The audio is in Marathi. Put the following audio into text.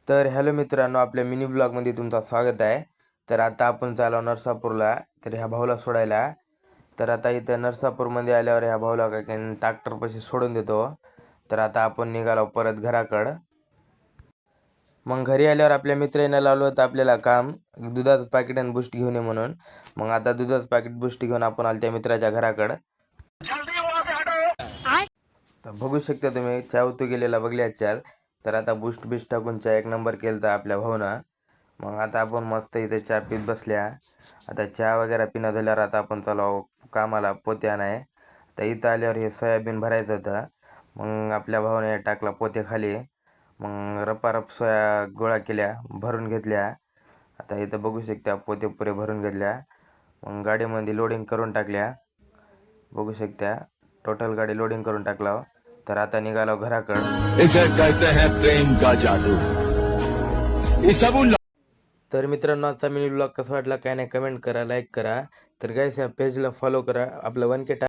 तर हॅलो मित्रांनो, आपल्या मिनी ब्लॉगमध्ये तुमचं स्वागत आहे. तर आता आपण चाललो नरसापूरला, तर ह्या भाऊला सोडायला. तर आता इथं नरसापूरमध्ये आल्यावर ह्या भाऊला काय ट्रॅक्टरपाशी सोडून देतो. तर आता आपण निघालो परत घराकडं. मग घरी आल्यावर आपल्या मित्रांना लावलं होतं आपल्याला काम, दुधाचं पाकिट आणि बुष्ट घेऊन ये म्हणून. मग आता दुधाचं पाकिट बुष्ट घेऊन आपण आलो त्या मित्राच्या घराकडं. तर बघू शकता तुम्ही, चहा उतू गेलेला बघल्या चाल. तर आता बुष्ट बिष्ट टाकून चहा एक नंबर केलता आपल्या भाऊनं. मग आता आपण मस्त इथे चहा पीत बसल्या. आता चहा वगैरे पिणं झाल्यावर आता आपण चालू कामाला पोते आणाय. तर इथं आल्यावर हे सोयाबीन भरायचं होतं. मग आपल्या भावाने टाकला पोते खाली. मग रपारप सोया गोळा केल्या, भरून घेतल्या. आता इथं बघू शकता पोते पुरे भरून घेतल्या. मग गाडीमध्ये लोडिंग करून टाकल्या. बघू शकता टोटल गाडी लोडिंग करून टाकला. तर आता निघालो घराकडं. इसे कहते हैं प्रेम का जादू. तर मित्रांनो, आजचा मिनी ब्लॉग कसा वाटला काय नाही कमेंट करा, लाईक करा. तर गाईस या पेजला फॉलो करा, आपलं 1K